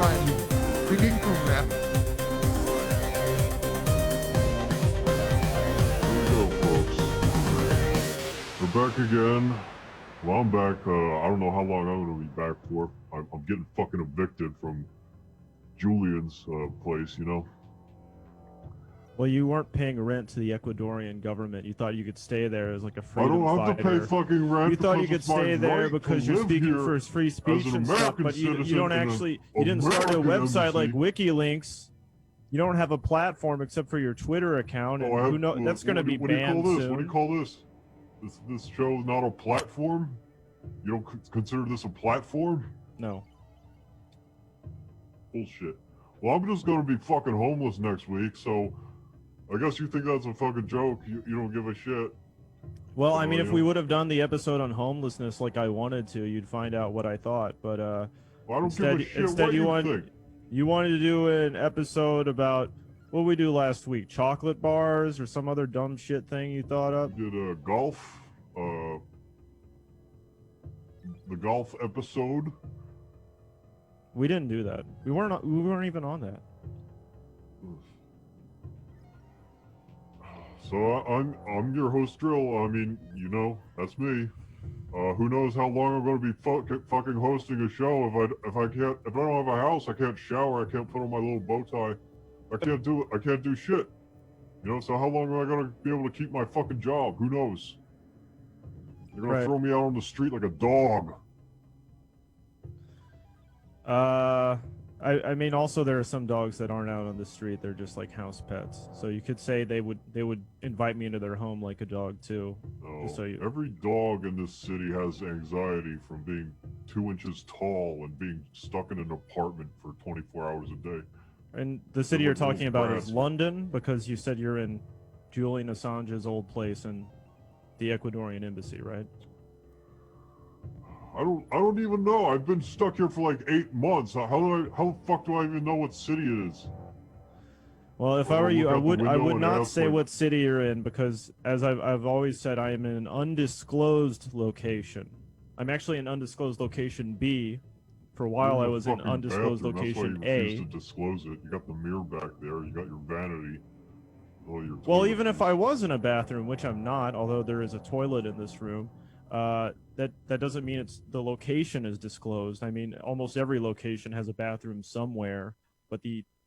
driving. Picking from that. Here we go, folks. We're back again. Well, I'm back. I don't know how long I'm going to be back for. I'm getting fucking evicted from Julian's place, you know? Well, you weren't paying rent to the Ecuadorian government. You thought you could stay there as like a I freedom don't have fighter. to pay fucking rent. You thought you because could it's my stay there right because to you're live speaking here for free speech as an and stuff, American but you citizen don't in an actually, you didn't start a American website like embassy. WikiLeaks. You don't have a platform except for your Twitter account, and who knows, that's going to be banned soon. What do you call this? This show is not a platform? You don't consider this a platform? No. Bullshit. Well, I'm just gonna be fucking homeless next week, so I guess you think that's a fucking joke. You don't give a shit. Well, I mean, if we would have done the episode on homelessness like I wanted to, you'd find out what I thought. But well, I don't instead, give a shit instead what you think. You wanted to do an episode about what we do last week, chocolate bars or some other dumb shit thing you thought up. We did golf, the golf episode. We didn't do that. We weren't even on that. So I'm your host, Dril. I mean, you know, that's me. Who knows how long I'm going to be fucking hosting a show? If I don't have a house, I can't shower. I can't put on my little bow tie. I can't do shit. You know, so how long am I going to be able to keep my fucking job? Who knows? They're going to throw me out on the street like a dog. I mean, also there are some dogs that aren't out on the street. They're just like house pets. So you could say they would invite me into their home like a dog too. No, So every dog in this city has anxiety from being 2 inches tall and being stuck in an apartment for 24 hours a day. And the city you're talking about is London, because you said you're in Julian Assange's old place in the Ecuadorian embassy, right? I don't even know. I've been stuck here for like 8 months. How the fuck do I even know what city it is? Well, if I were you, I would not say what city you're in, because as I've always said, I am in an undisclosed location. I'm actually in undisclosed location B. For a while, I was in undisclosed location That's why you A. refuse to disclose it. You got the mirror back there. You got your vanity. Well, even if I was in a bathroom, which I'm not, although there is a toilet in this room, that doesn't mean the location is disclosed. I mean, almost every location has a bathroom somewhere, but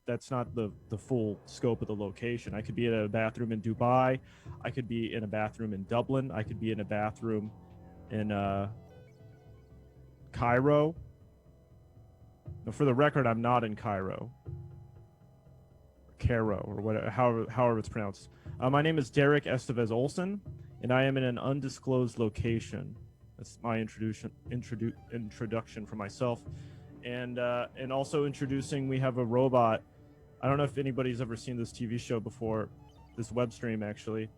that's not the full scope of the location. I could be in a bathroom in Dubai, I could be in a bathroom in Dublin, I could be in a bathroom in Cairo. Now, for the record, I'm not in Cairo. Cairo, or whatever, however it's pronounced. My name is Derek Estevez-Olsen, and I am in an undisclosed location. That's my introduction for myself. And also introducing, we have a robot. I don't know if anybody's ever seen this TV show before, this web stream actually.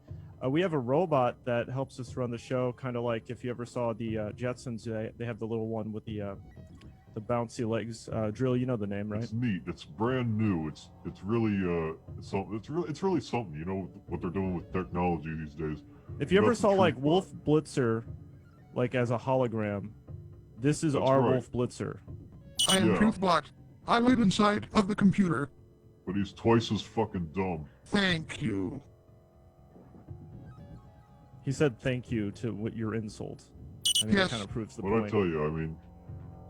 We have a robot that helps us run the show, kind of like if you ever saw the Jetsons, they have the little one with the bouncy legs. Dril, you know the name, right? It's neat. It's brand new. It's really it's really something. You know what they're doing with technology these days. If you ever saw like Wolf Blitzer, like as a hologram, this is our Wolf Blitzer. I am TruthBot. I live inside of the computer. But he's twice as fucking dumb. Thank you. He said thank you to your insult. I think that kind of proves the point. What I tell you, I mean,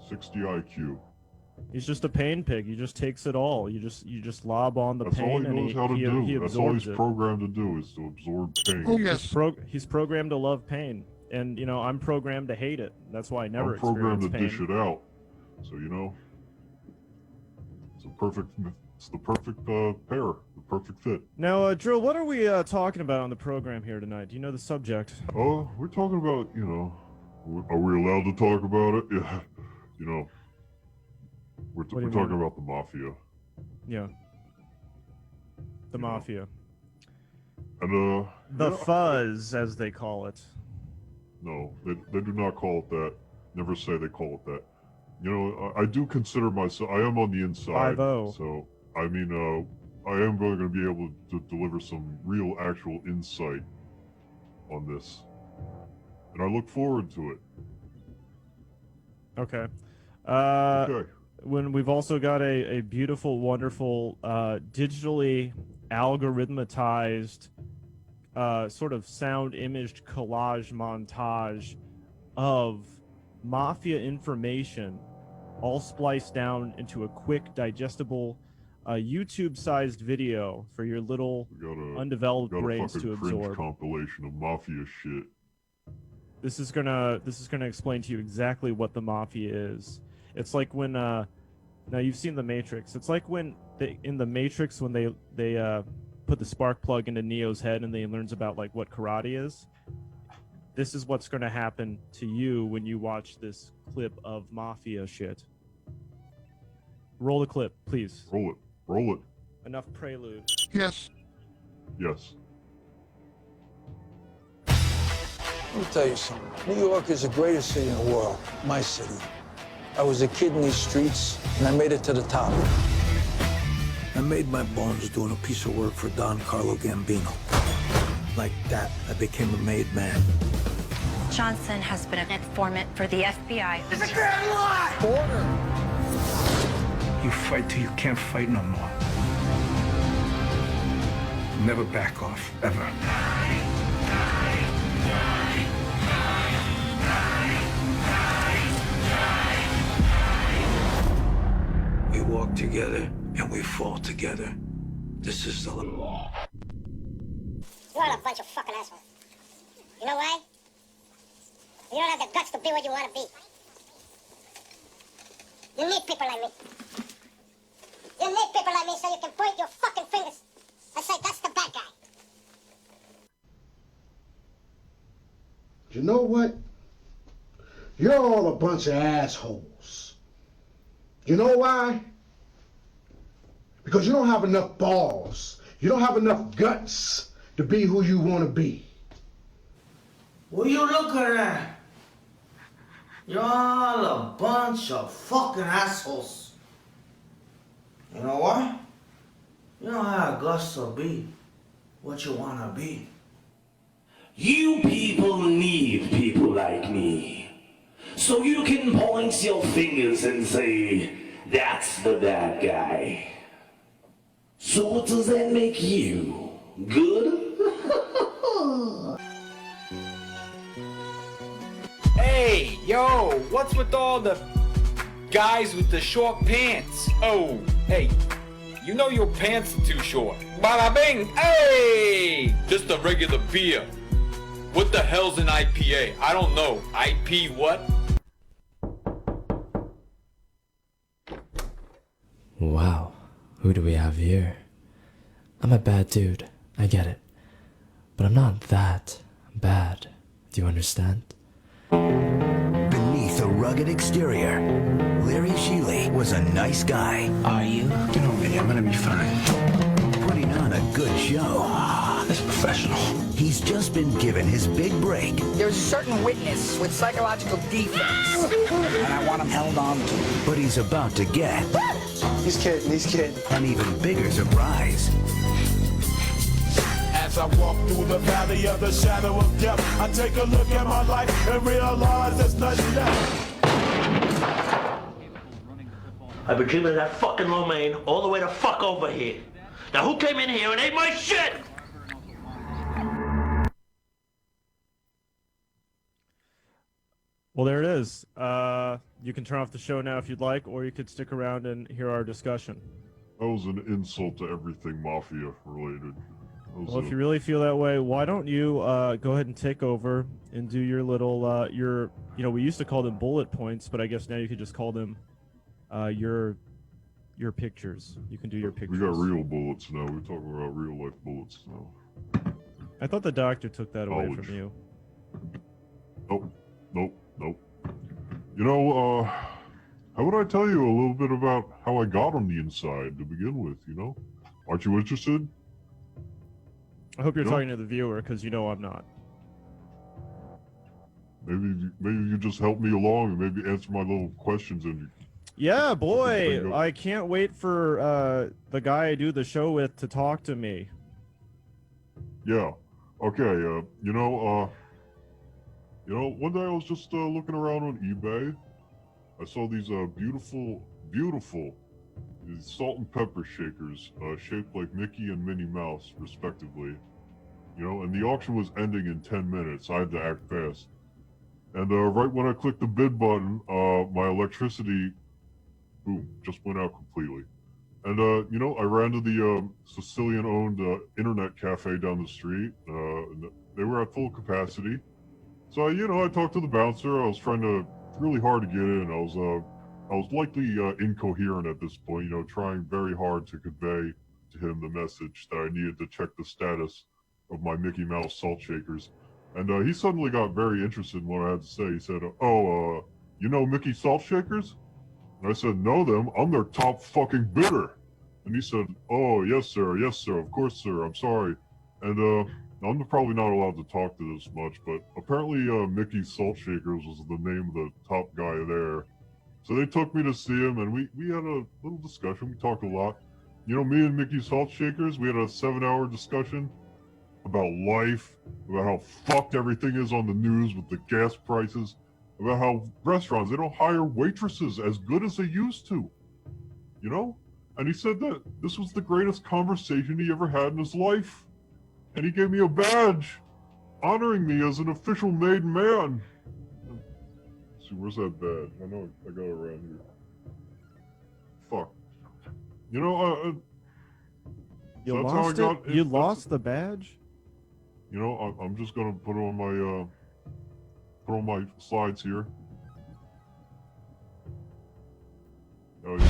60 IQ. He's just a pain pig. He just takes it all. You just lob on the pain. That's all he knows how to do. That's all he's programmed to do, is to absorb pain. Oh yes. He's programmed to love pain, and you know I'm programmed to hate it. That's why I never experience pain. I'm programmed to dish it out. So you know, it's the perfect pair, the perfect fit. Now, Dril, what are we talking about on the program here tonight? Do you know the subject? Oh, we're talking about, you know, are we allowed to talk about it? Yeah, you know, we're talking about the Mafia. Yeah. The Mafia. And the fuzz, as they call it. No, they do not call it that. Never say they call it that. You know, I do consider myself, I am on the inside. 5-0. So, I mean, I am going to be able to deliver some real, actual insight on this. And I look forward to it. Okay. Okay. when we've also got a beautiful, wonderful, digitally algorithmatized, sort of sound-imaged collage montage of Mafia information, all spliced down into a quick, digestible, YouTube-sized video for your little undeveloped brains to absorb. Compilation of Mafia shit. This is gonna explain to you exactly what the Mafia is. It's like when now you've seen The Matrix. It's like when in The Matrix when they put the spark plug into Neo's head and he learns about like what karate is. This is what's gonna happen to you when you watch this clip of Mafia shit. Roll the clip, please. Roll it. Roll it. Enough prelude. Yes. Yes. Let me tell you something. New York is the greatest city in the world. My city. I was a kid in these streets, and I made it to the top. I made my bones doing a piece of work for Don Carlo Gambino. Like that, I became a made man. Johnson has been an informant for the FBI. It's a grand lie! Order! You fight till you can't fight no more. Never back off, ever. We walk together and we fall together. This is the law. You're all a bunch of fucking assholes. You know why? You don't have the guts to be what you want to be. You need people like me. You need people like me so you can point your fucking fingers and say, that's the bad guy. You know what? You're all a bunch of assholes. You know why? Because you don't have enough balls. You don't have enough guts to be who you want to be. What you looking at? You're all a bunch of fucking assholes. You know what? You don't have guts to be what you wanna be. You people need people like me. So you can point your fingers and say, that's the bad guy. So what does that make you? Good? Hey, yo, what's with all the guys with the short pants? Oh, hey, you know your pants are too short. Bada bing, hey! Just a regular beer. What the hell's an IPA? I don't know. IP what? Wow, who do we have here? I'm a bad dude, I get it. But I'm not that bad, do you understand? Beneath a rugged exterior, Larry Sheely was a nice guy. Are you? You know me, I'm gonna be fine. Putting on a good show. That's professional. He's just been given his big break. There's a certain witness with psychological defects, and I want him held on to. But he's about to get... He's kidding. An even bigger surprise. As I walk through the valley of the shadow of death, I take a look at my life and realize there's nothing left. I've been keeping that fucking lo mein all the way to fuck over here. Now who came in here and ate my shit? Well, there it is. You can turn off the show now if you'd like, or you could stick around and hear our discussion. That was an insult to everything Mafia related. Well, if you really feel that way, why don't you go ahead and take over and do your little, we used to call them bullet points, but I guess now you could just call them your pictures. You can do your pictures. We got real bullets now. We're talking about real life bullets now. I thought the doctor took that away from you. Nope. You know, how would I tell you a little bit about how I got on the inside to begin with, you know? Aren't you interested? I hope you're talking to the viewer, because you know I'm not. Maybe you just help me along and maybe answer my little questions and... Yeah, boy! I can't wait for the guy I do the show with to talk to me. Yeah. Okay, you know, one day I was just looking around on eBay. I saw these beautiful beautiful. These salt and pepper shakers, shaped like Mickey and Minnie Mouse, respectively. You know, and the auction was ending in 10 minutes. I had to act fast. And right when I clicked the bid button, my electricity, boom, just went out completely. And, you know, I ran to the Sicilian-owned internet cafe down the street. They were at full capacity. So, you know, I talked to the bouncer. I was trying to really hard to get in. I was likely incoherent at this point, you know, trying very hard to convey to him the message that I needed to check the status of my Mickey Mouse salt shakers. And he suddenly got very interested in what I had to say. He said, you know Mickey salt shakers? And I said, know them. I'm their top fucking bidder. And he said, oh, yes, sir. Yes, sir. Of course, sir. I'm sorry. And I'm probably not allowed to talk to this much, but apparently Mickey Salt Shakers was the name of the top guy there. So they took me to see him, and we had a little discussion. We talked a lot. You know, me and Mickey Salt Shakers, we had a 7-hour discussion about life, about how fucked everything is on the news with the gas prices, about how restaurants, they don't hire waitresses as good as they used to, you know? And he said that this was the greatest conversation he ever had in his life. And he gave me a badge honoring me as an official made man. Let's see, where's that badge? I know I got it around here. Fuck. You know, you so lost it? You lost the badge? You know, I'm just gonna put on my slides here. Oh yeah.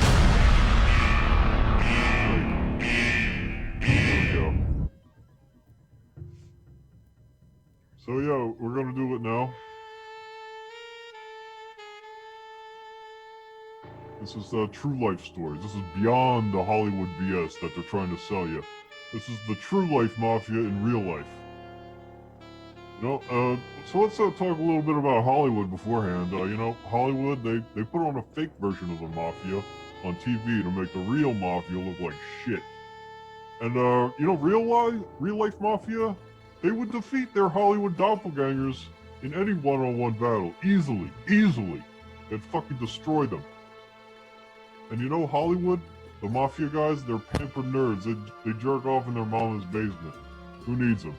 There we go. So yeah, we're gonna do it now. This is true life stories. This is beyond the Hollywood BS that they're trying to sell you. This is the true life mafia in real life. You know, so let's talk a little bit about Hollywood beforehand. You know, Hollywood, they put on a fake version of the mafia on TV to make the real mafia look like shit. And, you know, real life mafia, they would defeat their Hollywood doppelgangers in any one-on-one battle. Easily. They'd fucking destroy them. And you know, Hollywood, the mafia guys, they're pampered nerds. They jerk off in their mama's basement. Who needs them?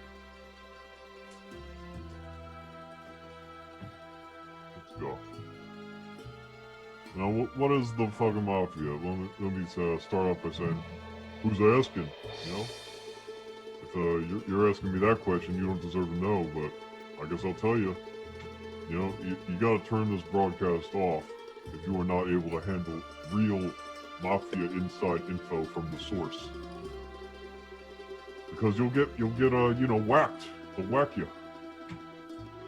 Let's go. Now, what is the fucking mafia? Let me start off by saying, who's asking, you know? If you're asking me that question, you don't deserve to know, but I guess I'll tell you. You know, you gotta turn this broadcast off if you are not able to handle real mafia inside info from the source. Because you'll get you know, whacked. They'll whack you.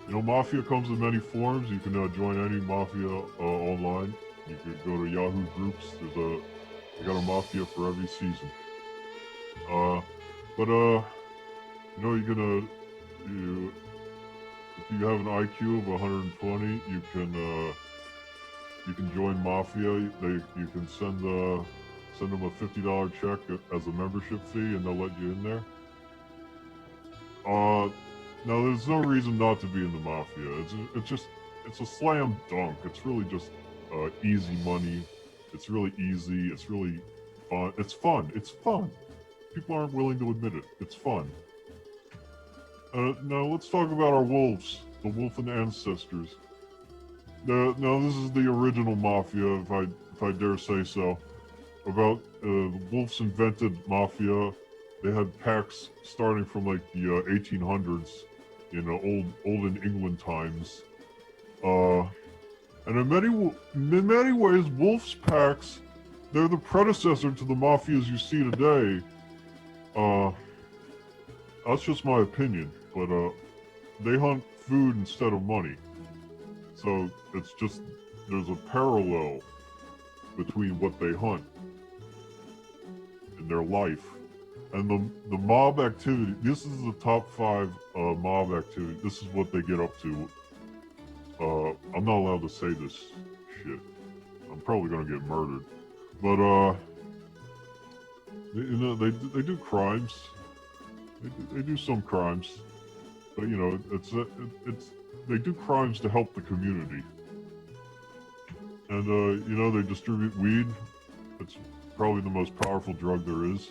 You know, mafia comes in many forms. You can join any mafia online. You could go to Yahoo groups. They got a mafia for every season. But you know, if you have an IQ of 120, you can join Mafia. You can send them a $50 check as a membership fee, and they'll let you in there. Now there's no reason not to be in the Mafia. It's a slam dunk. It's really just easy money. It's really easy. It's really fun. It's fun. People aren't willing to admit it. It's fun. Now let's talk about our wolves, the Wolfen ancestors. Now this is the original Mafia, if I dare say so. About the Wolves invented Mafia. They had packs starting from like the 1800s, you know, olden England times. And in many ways, Wolf's packs, they're the predecessor to the Mafias you see today. That's just my opinion, but they hunt food instead of money. So it's just, there's a parallel between what they hunt in their life and the mob activity. This is the top 5 mob activity. This is what they get up to. I'm not allowed to say this shit. I'm probably gonna get murdered. But you know, they do crimes. They do some crimes, but you know, it's they do crimes to help the community. And, you know, they distribute weed. It's probably the most powerful drug there is.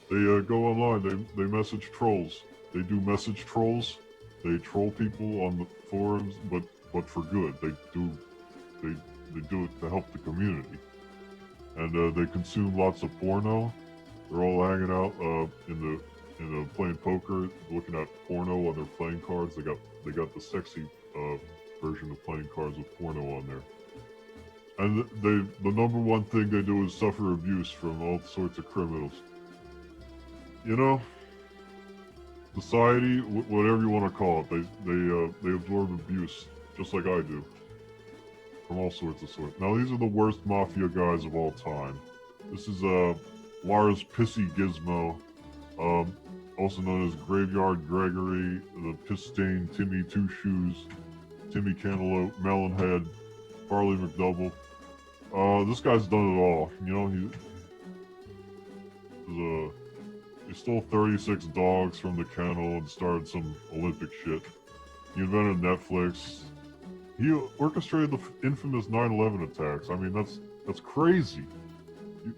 They go online, they message trolls. They do message trolls. They troll people on the forums, but for good. They do it to help the community. And they consume lots of porno. They're all hanging out in the playing poker, looking at porno on their playing cards. They got the sexy version of playing cards with porno on there. And the number one thing they do is suffer abuse from all sorts of criminals. You know, society, whatever you want to call it, they absorb abuse just like I do, from all sorts of sorts. Now these are the worst mafia guys of all time. This is Lars Pissy Gizmo, also known as Graveyard Gregory, the Piss Stain, Timmy Two Shoes, Timmy Cantaloupe, Melonhead, Farley McDouble. This guy's done it all. You know, he stole 36 dogs from the kennel and started some Olympic shit. He invented Netflix. He orchestrated the infamous 9/11 attacks. I mean, that's crazy.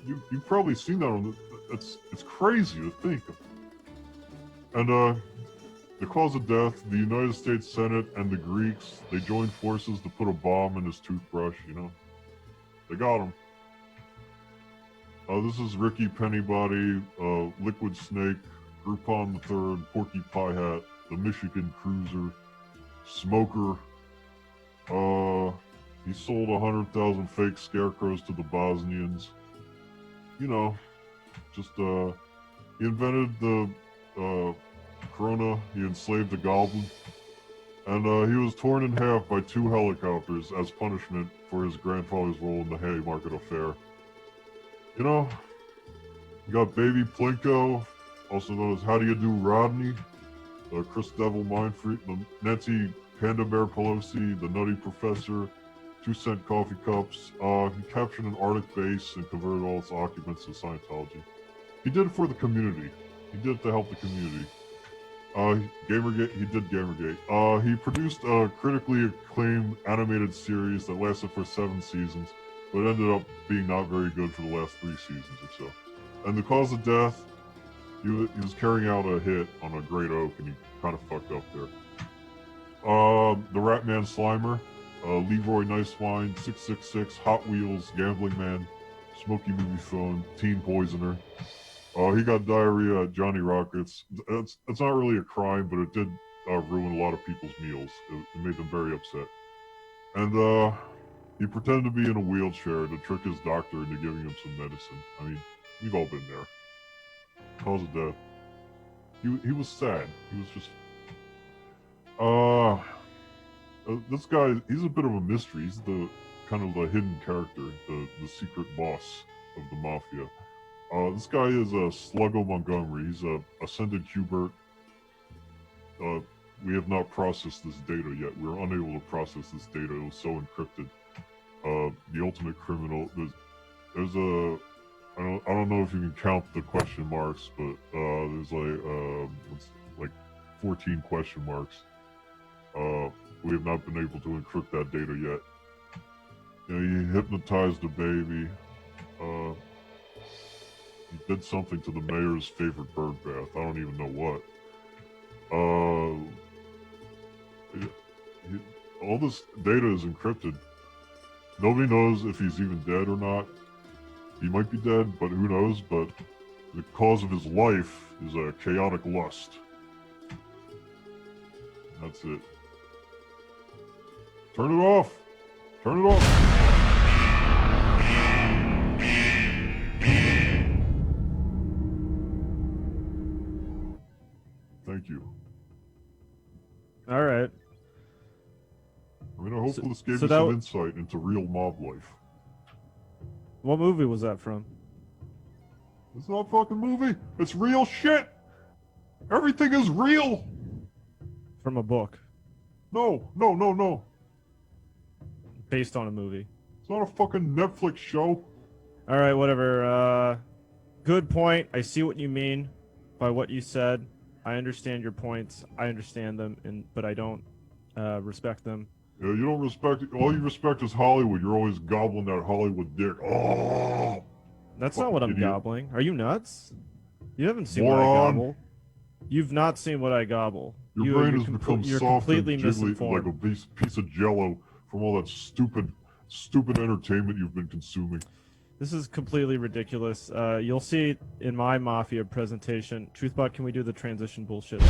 You've probably seen that on the. It's crazy to think of. And the cause of death, the United States Senate and the Greeks, they joined forces to put a bomb in his toothbrush. You know, they got him. This is Ricky Pennybody, Liquid Snake, Groupon III, Porky Pie Hat, the Michigan Cruiser, Smoker. He sold 100,000 fake scarecrows to the Bosnians. You know, just, he invented the, Corona, he enslaved the Goblin, and, he was torn in half by 2 helicopters as punishment for his grandfather's role in the Haymarket Affair. You know, you got Baby Plinko, also known as How Do You Do Rodney, Chris Devil Mindfreak, the Nancy Panda Bear Pelosi, the Nutty Professor, 2-cent coffee cups. He captured an Arctic base and converted all its occupants to Scientology. He did it for the community. He did it to help the community. Gamergate, he did Gamergate. He produced a critically acclaimed animated series that lasted for 7 seasons, but ended up being not very good for the last 3 seasons or so. And the cause of death, he was carrying out a hit on a great oak, and he kind of fucked up there. The Ratman Slimer, Leroy Nicewine, 666, Hot Wheels, Gambling Man, Smoky Movie Phone, Teen Poisoner. He got diarrhea at Johnny Rockets. It's not really a crime, but it did ruin a lot of people's meals. It made them very upset. And he pretended to be in a wheelchair to trick his doctor into giving him some medicine. I mean, we've all been there. Cause of death. He was sad. He was just... this guy, he's a bit of a mystery. He's the kind of the hidden character, the secret boss of the Mafia. This guy is Sluggo Montgomery. He's a Ascended Hubert. We have not processed this data yet. We're unable to process this data. It was so encrypted. The ultimate criminal. There's a. I don't know if you can count the question marks, but there's like 14 question marks. We have not been able to encrypt that data yet. You know, he hypnotized a baby. He did something to the mayor's favorite bird bath. I don't even know what. All this data is encrypted. Nobody knows if he's even dead or not. He might be dead, but who knows? But the cause of his life is a chaotic lust. That's it. Turn it off! Turn it off! Thank you. All right. I mean, I hope this gave you some insight into real mob life. What movie was that from? It's not a fucking movie. It's real shit. Everything is real. From a book. No. Based on a movie. It's not a fucking Netflix show. All right, whatever. Good point. I see what you mean by what you said. I understand your points. I understand them, but I don't respect them. Yeah, you don't respect. All you respect is Hollywood. You're always gobbling that Hollywood dick. Oh. That's not what I'm idiot. gobbling. Are you nuts? You haven't seen what I Moron. gobble. You've not seen what I gobble. Your brain has become you're soft and completely jiggly misinformed. like a piece of jello from all that stupid entertainment you've been consuming. This is completely ridiculous. You'll see in my Mafia presentation. Truthbot, can we do the transition bullshit?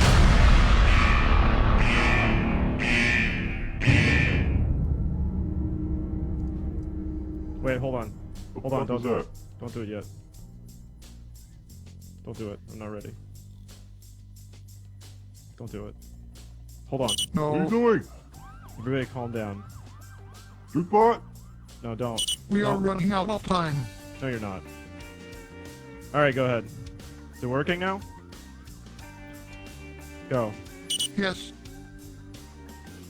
Wait, hold on. Hold on, don't do it. Don't do it yet. Don't do it. I'm not ready. Don't do it. Hold on. No. What are you doing? Everybody calm down. Truthbot? No, don't. We are running out of time. No, you're not. Alright, go ahead. Is it working now? Go. Yes.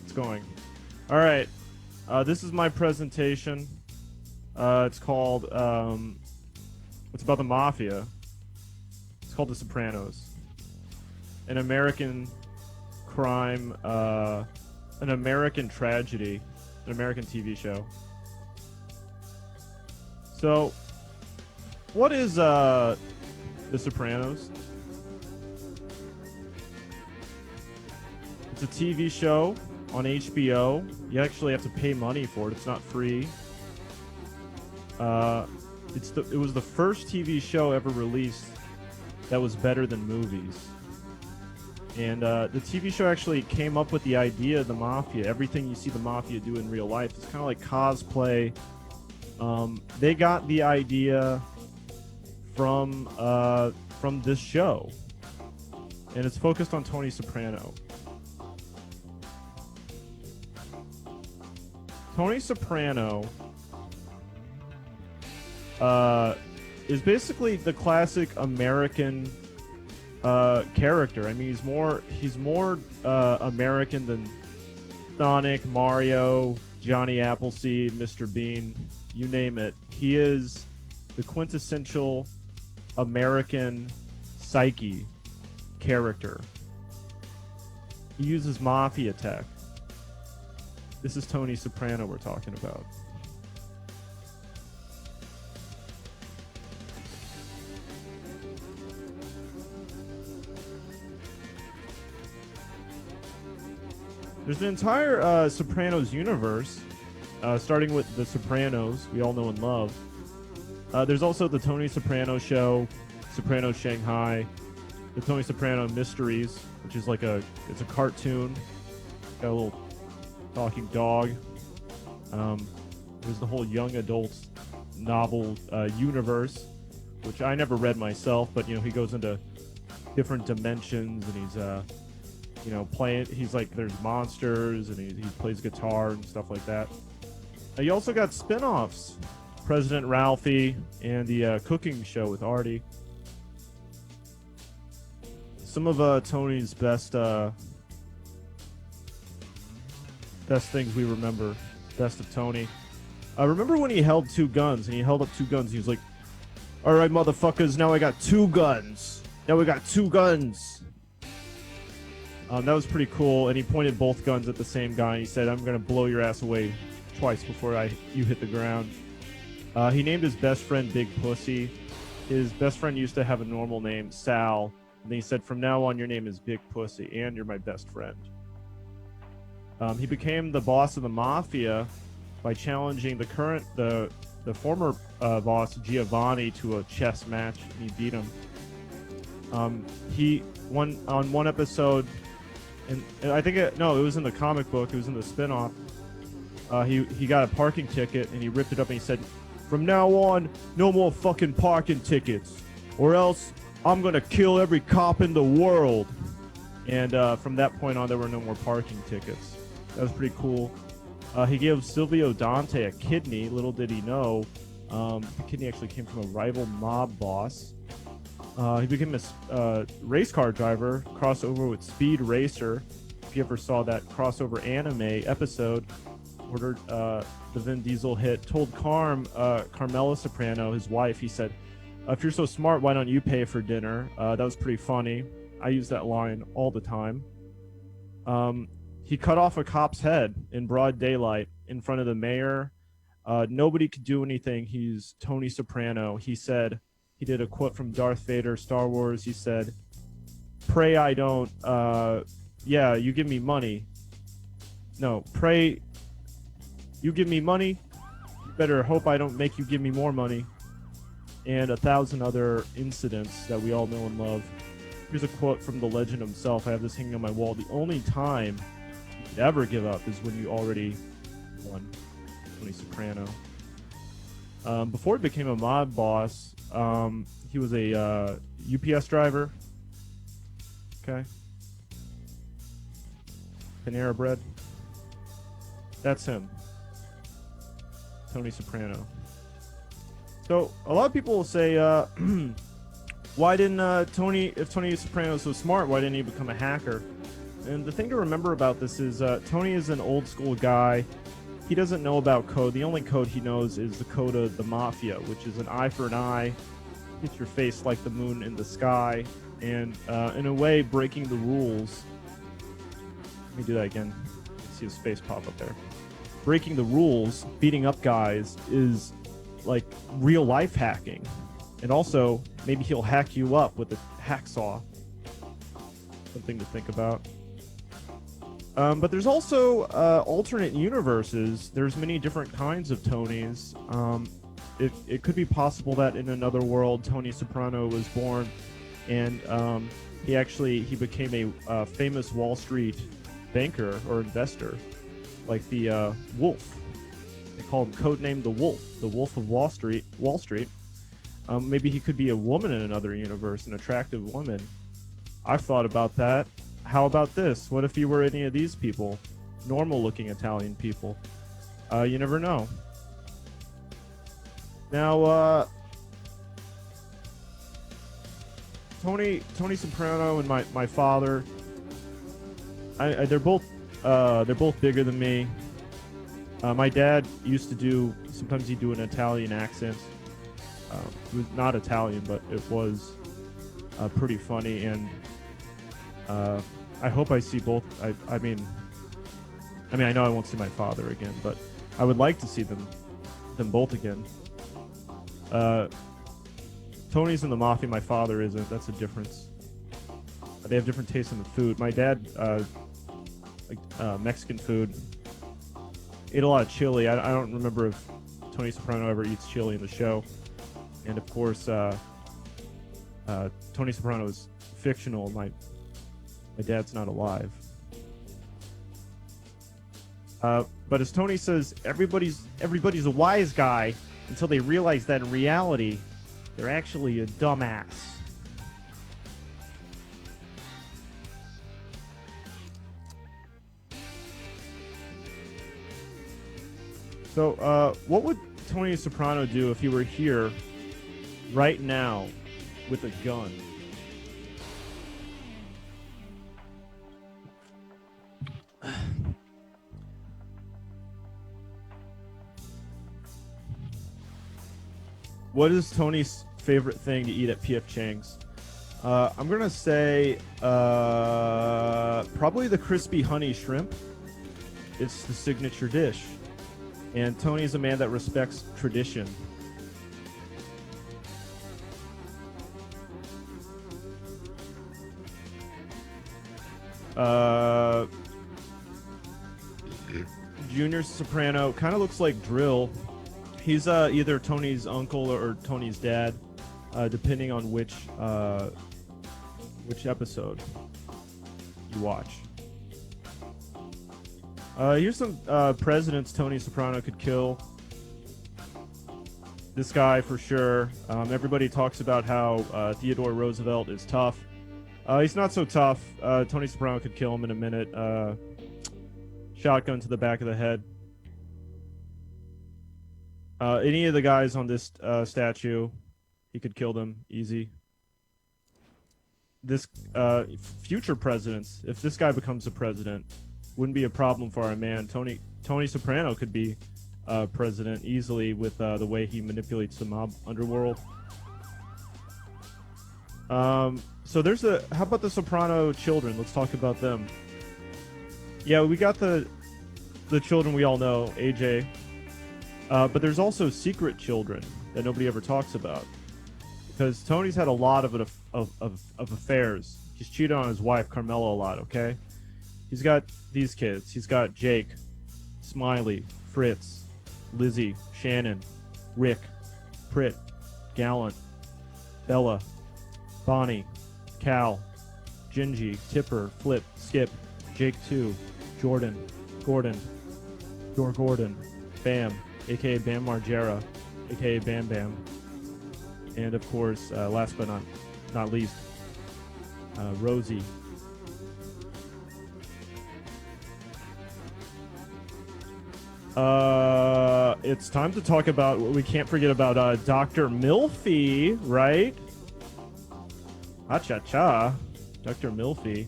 It's going. Alright. This is my presentation. It's called, it's about the Mafia. It's called The Sopranos. An American crime, an American tragedy, an American TV show. So, what is, The Sopranos? It's a TV show on HBO. You actually have to pay money for it. It's not free. It was the first TV show ever released that was better than movies. And the TV show actually came up with the idea of the Mafia. Everything you see the Mafia do in real life. It's kind of like cosplay. They got the idea from this show. And it's focused on Tony Soprano. Tony Soprano is basically the classic American character. I mean, he's more American than Sonic, Mario, Johnny Appleseed, Mr. Bean, you name it. He is the quintessential American psyche character. He uses mafia tech. This is Tony Soprano we're talking about. There's an entire Sopranos universe, starting with The Sopranos, we all know and love. There's also the Tony Soprano Show, Sopranos Shanghai, the Tony Soprano Mysteries, which is like it's a cartoon, got a little talking dog. There's the whole young adults novel universe, which I never read myself, but he goes into different dimensions and he's playing. He's like, there's monsters and he plays guitar and stuff like that. You also got spin-offs, President Ralphie and the cooking show with Artie. Some of Tony's best things we remember. Best of Tony. Remember when he held two guns and he held up two guns? He was like, "All right, motherfuckers, now I got two guns. Now we got two guns." That was pretty cool, and he pointed both guns at the same guy, and he said, "I'm gonna blow your ass away twice before you hit the ground." He named his best friend Big Pussy. His best friend used to have a normal name, Sal, and then he said, "From now on, your name is Big Pussy, and you're my best friend." He became the boss of the Mafia by challenging the former boss Giovanni to a chess match, and he beat him. He won on one episode. And I think it was in the comic book. It was in the spin-off. He got a parking ticket and he ripped it up and he said, "From now on, no more fucking parking tickets, or else I'm gonna kill every cop in the world." And from that point on, there were no more parking tickets. That was pretty cool. He gave Silvio Dante a kidney. Little did he know, the kidney actually came from a rival mob boss. He became a race car driver, crossover with Speed Racer. If you ever saw that crossover anime episode, ordered the Vin Diesel hit, told Carmela Soprano, his wife, he said, "If you're so smart, why don't you pay for dinner?" That was pretty funny. I use that line all the time. he cut off a cop's head in broad daylight in front of the mayor. Nobody could do anything. He's Tony Soprano. He said, he did a quote from Darth Vader, Star Wars. He said, "Pray I don't, yeah, you give me money. No, pray you give me money. You better hope I don't make you give me more money." And 1,000 other incidents that we all know and love. Here's a quote from the legend himself. I have this hanging on my wall. "The only time you could ever give up is when you already won." Tony Soprano. Before he became a mob boss, he was a UPS driver. Okay. Panera Bread. That's him. Tony Soprano. So, a lot of people will say, why didn't if Tony Soprano is so smart, why didn't he become a hacker? And the thing to remember about this is, Tony is an old school guy. He doesn't know about code. The only code he knows is the code of the Mafia, which is an eye for an eye, hit your face like the moon in the sky, and in a way, breaking the rules. Let me do that again. See his face pop up there. Breaking the rules, beating up guys, is like real life hacking. And also, maybe he'll hack you up with a hacksaw. Something to think about. But there's also alternate universes. There's many different kinds of Tonys. It could be possible that in another world, Tony Soprano was born, and he became a famous Wall Street banker or investor, like the Wolf. They call him codename the Wolf of Wall Street. Maybe he could be a woman in another universe, an attractive woman. I've thought about that. How about this? What if you were any of these people? Normal-looking Italian people. You never know. Now, Tony Soprano and my father, they're both bigger than me. My dad used to sometimes he'd do an Italian accent. It was not Italian, but it was pretty funny, and I hope I see both. I mean, I know I won't see my father again, but I would like to see them both again. Tony's in the Mafia, my father isn't. That's a difference. They have different tastes in the food. My dad like Mexican food. Ate a lot of chili. I don't remember if Tony Soprano ever eats chili in the show. And of course, Tony Soprano is fictional. My dad's not alive. But as Tony says, everybody's a wise guy until they realize that in reality, they're actually a dumbass. So, what would Tony Soprano do if he were here right now with a gun? What is Tony's favorite thing to eat at P.F. Chang's? I'm gonna say probably the crispy honey shrimp. It's the signature dish. And Tony's a man that respects tradition. Junior Soprano kind of looks like Dril. He's either Tony's uncle or Tony's dad, depending on which episode you watch. Here's some presidents Tony Soprano could kill. This guy for sure. Everybody talks about how Theodore Roosevelt is tough. He's not so tough. Tony Soprano could kill him in a minute. Shotgun to the back of the head. Any of the guys on this statue, he could kill them easy. This future presidents, if this guy becomes a president, wouldn't be a problem for our man. Tony Soprano could be president easily with the way he manipulates the mob underworld. So how about the Soprano children? Let's talk about them. Yeah, we got the children we all know, AJ. But there's also secret children that nobody ever talks about. Because Tony's had a lot of affairs. He's cheated on his wife, Carmela, a lot, okay? He's got these kids. He's got Jake, Smiley, Fritz, Lizzie, Shannon, Rick, Pritt, Gallant, Bella, Bonnie, Cal, Gingy, Tipper, Flip, Skip, Jake 2, Jordan, Gordon, Gordon, Bam, aka Bam Margera, aka Bam Bam, and of course, last but not least, Rosie. It's time to talk about what we can't forget about Dr. Milfy, right? Cha-cha-cha. Dr. Milfy.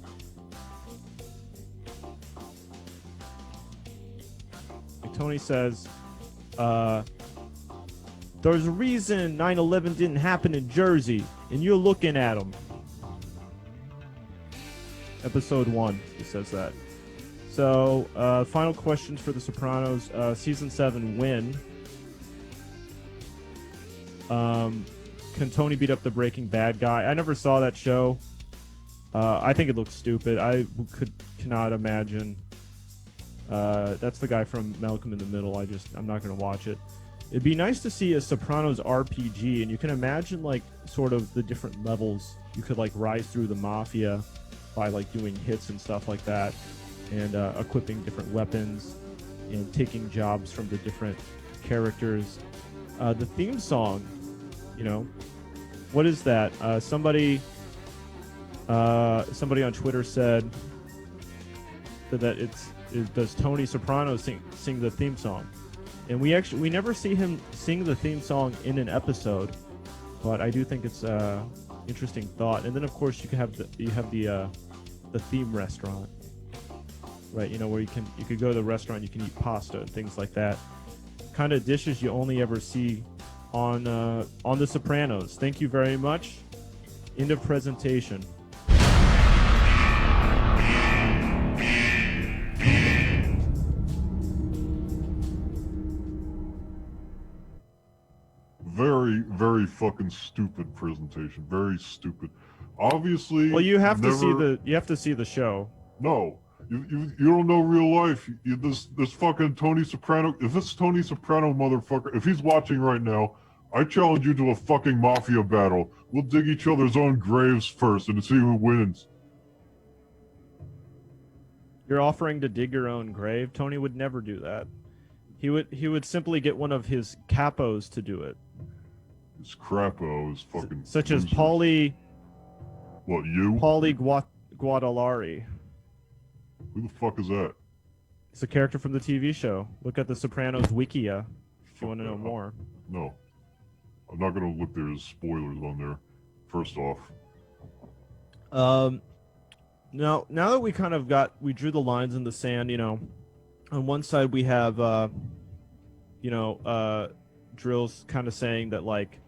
Like Tony says, there's a reason 9/11 didn't happen in Jersey, and you're looking at them. Episode 1, he says that. So, final questions for The Sopranos. Season 7, when? Can Tony beat up the Breaking Bad guy? I never saw that show. I think it looks stupid. I cannot imagine. That's the guy from Malcolm in the Middle. I'm not going to watch it. It'd be nice to see a Sopranos RPG, and you can imagine, like, sort of the different levels. You could, like, rise through the Mafia by, like, doing hits and stuff like that, and equipping different weapons, and taking jobs from the different characters. The theme song, you know, what is that? Somebody on Twitter said that does Tony Soprano sing the theme song? And we never see him sing the theme song in an episode, but I do think it's interesting thought. And then of course you have the theme restaurant, right? You know, where you could go to the restaurant, you can eat pasta and things like that. Kind of dishes you only ever see on The Sopranos. Thank you very much. End of presentation. Very, very fucking stupid presentation. Very stupid. Obviously, well, you have to see the show. No, you don't know real life. This fucking Tony Soprano. If this Tony Soprano motherfucker, if he's watching right now, I challenge you to a fucking Mafia battle. We'll dig each other's own graves first and see who wins. You're offering to dig your own grave? Tony would never do that. He would simply get one of his capos to do it. His crapo is fucking such as Paulie. What, you? Paulie Guadalari. Who the fuck is that? It's a character from the TV show. Look at the Sopranos Wikia if you want to know more. No. I'm not going to look. There's spoilers on there, first off. Now that we drew the lines in the sand, you know, on one side we have, Drill's kind of saying that, like,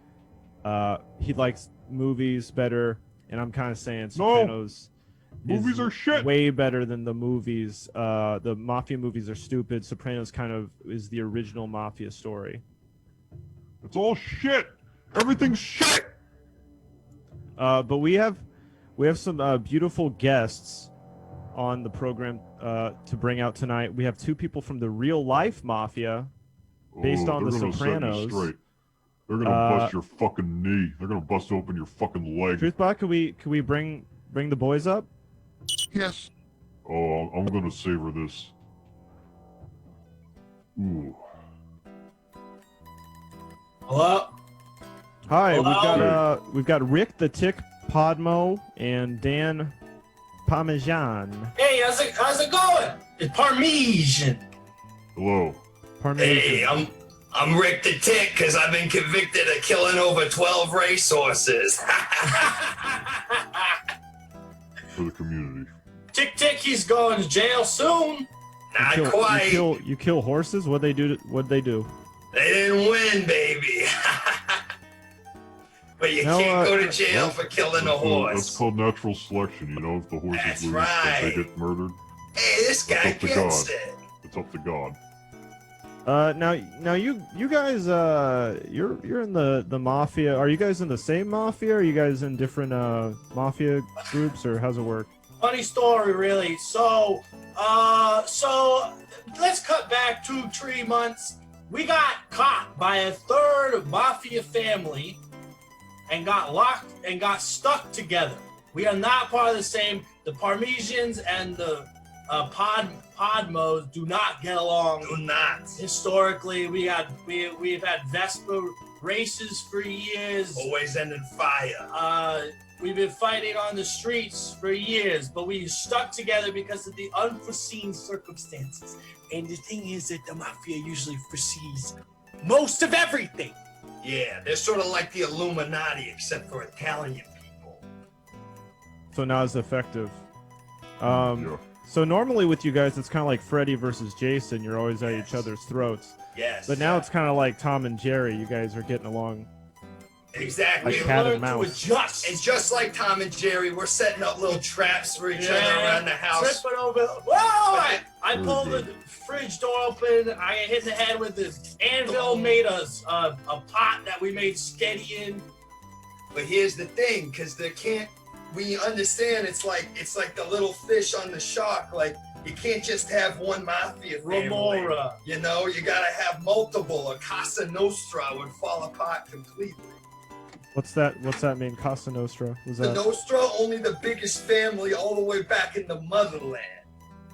he likes movies better, and I'm kind of saying Sopranos movies are shit. Way better than the movies. The Mafia movies are stupid. Sopranos kind of is the original Mafia story. It's all shit. Everything's shit. But we have some beautiful guests on the program to bring out tonight. We have two people from the real life Mafia, based on the Sopranos. They're gonna bust your fucking knee. They're gonna bust open your fucking leg. Truthbot, can we bring the boys up? Yes. Oh, I'm gonna savor this. Ooh. Hello. Hi. Hello? We've got Rick the Tick Podmo and Dan Parmesan. Hey, how's it going? It's Parmesan. Hello. Parmesan. Hey, I'm Rick the Tick because I've been convicted of killing over 12 racehorses. For the community. Tick, he's going to jail soon. Not quite. You kill horses? What'd they do? They didn't win, baby. But you can't go to jail for killing a horse. That's called natural selection, you know, if the horses lose, they get murdered. Hey, this guy It's up to gets God. it. It's up to God. Now you guys you're in the mafia. Are you guys in the same mafia? Or are you guys in different mafia groups, or how's it work? Funny story, really. So let's cut back 2-3 months. We got caught by a third mafia family and got locked and got stuck together. We are not part of the same. The Parmesians and the Podmos do not get along. Do not. Historically, we've had Vespa races for years. Always end in fire. We've been fighting on the streets for years, but we stuck together because of the unforeseen circumstances. And the thing is that the mafia usually foresees most of everything. Yeah, they're sort of like the Illuminati, except for Italian people. So not as effective. So normally with you guys, it's kind of like Freddy versus Jason. You're always at each other's throats. Yes. But now it's kind of like Tom and Jerry. You guys are getting along. Exactly. Like cat and mouse. And just like Tom and Jerry, we're setting up little traps for each other around the house. Tripping over. Whoa! I pulled the fridge door open. I hit the head with this anvil, made us a pot that we made sketty in. But here's the thing, because we understand it's like the little fish on the shark. Like, you can't just have one mafia family. Remora. You know, you gotta have multiple. A Casa Nostra would fall apart completely. What's that mean? Casa Nostra? Was The that? Nostra, only the biggest family all the way back in the motherland.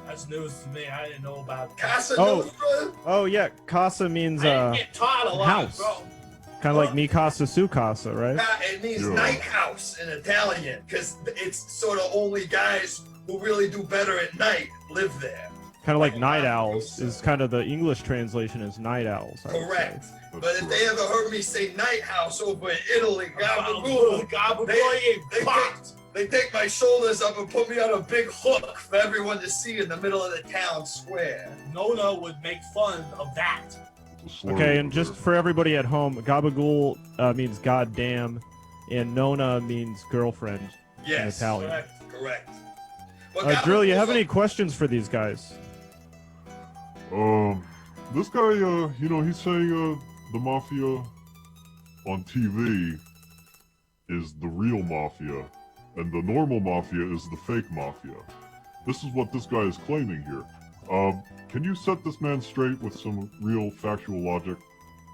That's news to me. I didn't know about Casa Oh. Nostra? Oh yeah, Casa means I didn't get taught a lot, house. bro. Kind of like mi casa su casa, right? It means night house in Italian, because it's sort of only guys who really do better at night live there. Kind of like night owls is kind of the English translation is night owls. I would say. Correct. But if they ever heard me say night house over in Italy, gabagool, they take my shoulders up and put me on a big hook for everyone to see in the middle of the town square. Nona would make fun of that. Okay, and just for everybody at home, gabagool means goddamn, and Nona means girlfriend in Italian. Correct. Dril, you have any questions for these guys? This guy, you know, he's saying the mafia on TV is the real mafia, and the normal mafia is the fake mafia. This is what this guy is claiming here. Can you set this man straight with some real factual logic,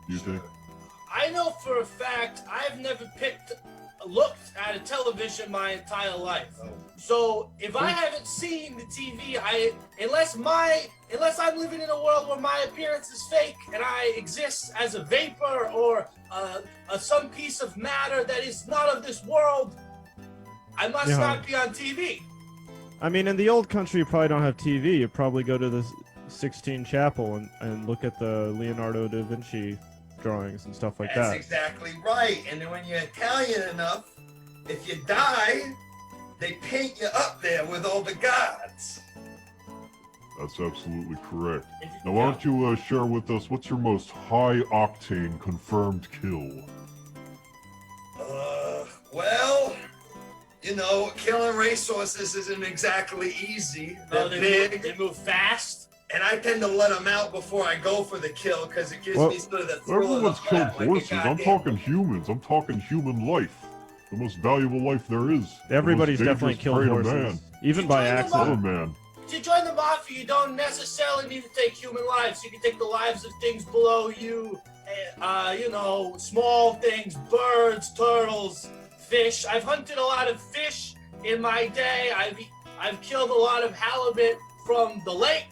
do you think? I know for a fact I've never looked at a television my entire life. So if I haven't seen the TV, unless I'm living in a world where my appearance is fake and I exist as a vapor or some piece of matter that is not of this world, I must not be on TV. I mean, in the old country, you probably don't have TV. You probably go to the Sixtine Chapel and look at the Leonardo da Vinci drawings and stuff like That's that. exactly right. And then when you're Italian enough, if you die, they paint you up there with all the gods. That's absolutely correct. Now, why don't you share with us what's your most high-octane confirmed kill? Well, you know, killing racehorses isn't exactly easy. No, They're big. They move fast. And I tend to let them out before I go for the kill because it gives me sort of the thrill Everyone's of killed the horses. I'm talking humans. I'm talking human life. The most valuable life there is. Everybody's The most definitely dangerous killed prey to horses, man. even by accident. Man. To join the mafia, you don't necessarily need to take human lives. You can take the lives of things below you. You know, small things, birds, turtles, fish. I've hunted a lot of fish in my day. I've killed a lot of halibut from the lake.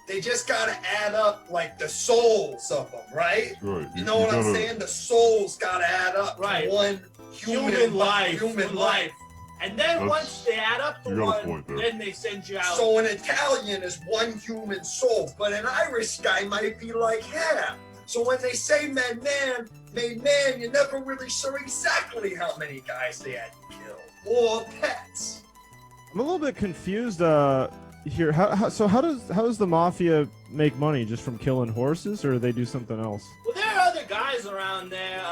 They just gotta add up like the souls of them, right? Right. You know what I'm saying? The souls gotta add up to one human life. And then once they add up to one, then they send you out. So an Italian is one human soul, but an Irish guy might be like half. So when they say made man, you're never really sure exactly how many guys they had to kill. Or pets. I'm a little bit confused here. So how does the mafia make money? Just from killing horses, or do they do something else? Well, there are other guys around there.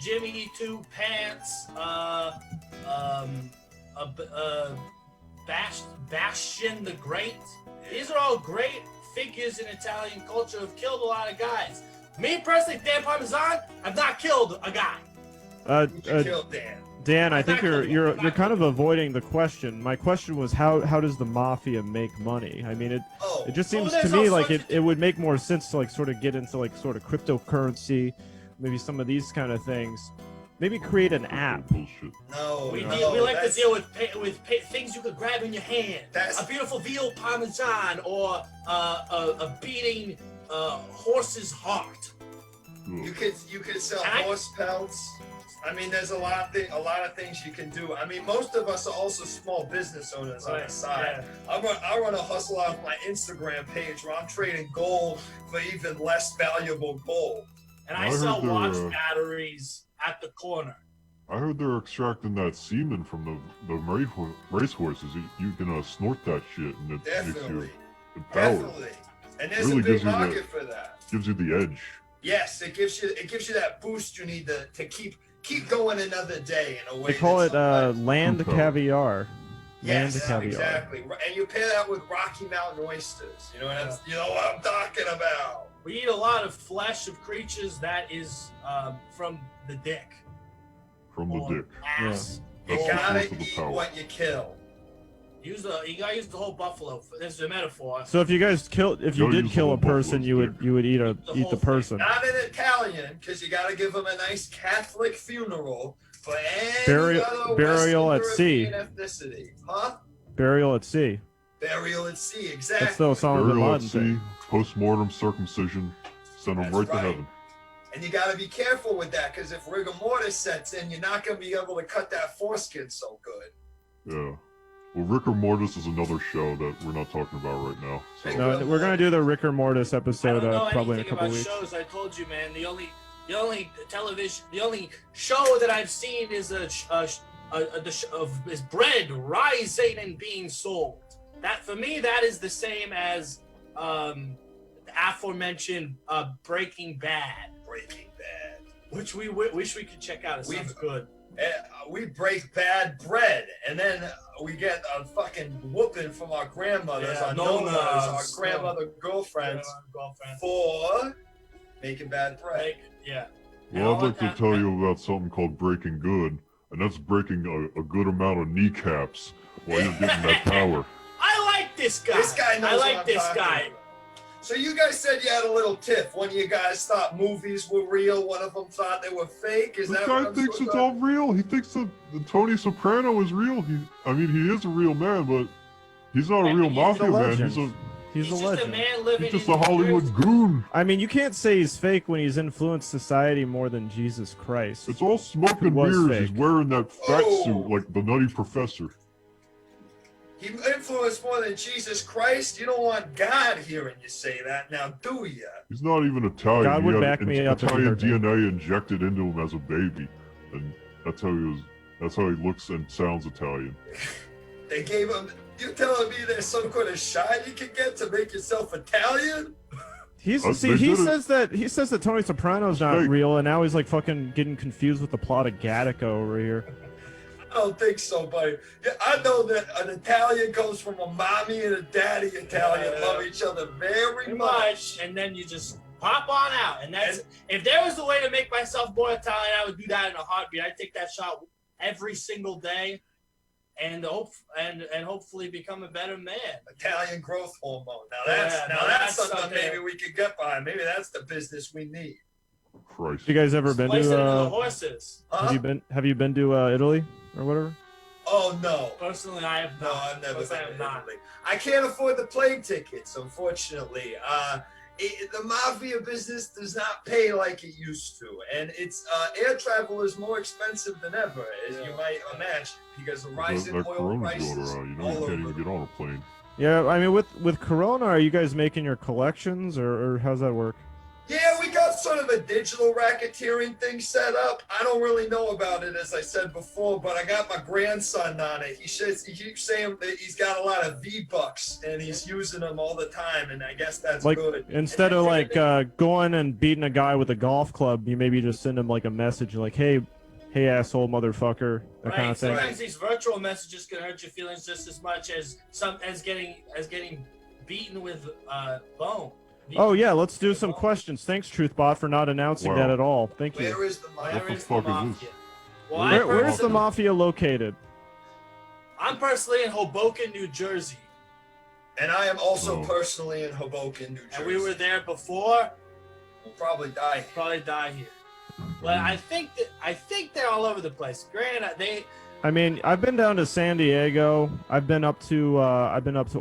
Jimmy Two Pants. Bastian the Great. These are all great figures in Italian culture who've killed a lot of guys. Me personally, Dan Parmesan, I've not killed a guy. You killed Dan. Dan, I think you're kind of avoiding the question. My question was how does the mafia make money? I mean, it just seems to me like it would make more sense to like sort of get into like sort of cryptocurrency, maybe some of these kind of things. Maybe create an app. No, we like to deal with things you could grab in your hand. A beautiful veal parmesan or a beating horse's heart. You could sell horse pelts. I mean, there's a lot of things you can do. I mean, most of us are also small business owners on the side. Yeah. I run a hustle off my Instagram page where I'm trading gold for even less valuable gold. And I sell watch batteries at the corner. I heard they're extracting that semen from the racehorses. You can snort that shit, and it makes you empowered. Definitely. And there's a big market for that. Gives you the edge. Yes, it gives you that boost you need to keep going another day in a way. They call it land caviar. Yes, land caviar. Exactly. And you pair that with Rocky Mountain oysters. You know what I'm talking about. We eat a lot of flesh of creatures that is from the dick. From the dick. Ass. Yeah. You gotta eat what you kill. You gotta use the whole buffalo. This is a metaphor. So if you did kill a person, you would eat the person. Not an Italian, because you gotta give them a nice Catholic funeral. But burial at sea. Ethnicity. Huh? Burial at sea. Burial at sea, exactly. That's still some of the modern thing. Post-mortem circumcision, send them right to heaven. And you got to be careful with that, because if rigor mortis sets in, you're not going to be able to cut that foreskin so good. Yeah. Well, Rigor Mortis is another show that we're not talking about right now. So. No, we're gonna do the Rigor Mortis episode probably in a couple about weeks. Shows. I told you, man. The only show that I've seen is is bread rising and being sold. That for me, that is the same as the aforementioned Breaking Bad. Breaking Bad, which we wish we could check out. It sounds good. We break bad bread, and then we get a fucking whooping from our grandmothers, our nonas, our grandmother girlfriends for making bad bread. Well, I'd like to tell you about something called Breaking Good, and that's breaking a good amount of kneecaps while you're getting that power. I like this guy. This guy knows I like what I'm this talking guy. about. So you guys said you had a little tiff. One of you guys thought movies were real. One of them thought they were fake. Is This that guy what I'm thinks supposed it's to- all real. He thinks that Tony Soprano is real. He is a real man, but he's not a real mafia man. He's a just legend. a man living He's just in a Hollywood goon. I mean, you can't say he's fake when he's influenced society more than Jesus Christ. It's all smoke and mirrors. He's wearing that fat suit like the Nutty Professor. He influenced more than Jesus Christ. You don't want God hearing you say that, now, do you? He's not even Italian. God would he had back me up if he Italian heard me. DNA injected into him as a baby, and that's how he looks and sounds Italian. They gave him. You telling me there's some kind of shot you can get to make yourself Italian? He says that Tony Soprano's not real, and now he's like fucking getting confused with the plot of Gattaca over here. I don't think so, buddy. Yeah, I know that an Italian comes from a mommy and a daddy Italian love each other very much. And then you just pop on out. And that's if there was a way to make myself more Italian, I would do that in a heartbeat. I'd take that shot every single day, and hopefully become a better man. Italian growth hormone. Now that's something maybe we could get behind. Maybe that's the business we need. Christ. You guys ever been Place it into the to? horses. Have you been to Italy or whatever? Oh no. Personally, I have not. No, I've never been to not. Italy. I can't afford the plane tickets, unfortunately. The mafia business does not pay like it used to, and it's air travel is more expensive than ever, as you might imagine, because of rising That oil Corona's going prices. around. You know, you can't even get on a plane. Yeah, I mean, with Corona, are you guys making your collections, or how's that work? Yeah, we got sort of a digital racketeering thing set up. I don't really know about it, as I said before, but I got my grandson on it. He keeps saying that he's got a lot of V-Bucks, and he's using them all the time, and I guess that's Like good. instead of like going and beating a guy with a golf club, you maybe just send him like a message like, "Hey, hey asshole motherfucker, that kind of thing. Sometimes these virtual messages can hurt your feelings just as much as getting beaten with bone. Oh yeah, let's do some questions. Thanks, Truthbot, for not announcing that at all. Thank you. Where is the Mafia? What the fuck is this? Well, Where's the Mafia located? I'm personally in Hoboken, New Jersey. And I am also personally in Hoboken, New Jersey. And we were there before. We'll probably die here. Probably die here. But I think they're all over the place. Granted, I mean, I've been down to San Diego. I've been up to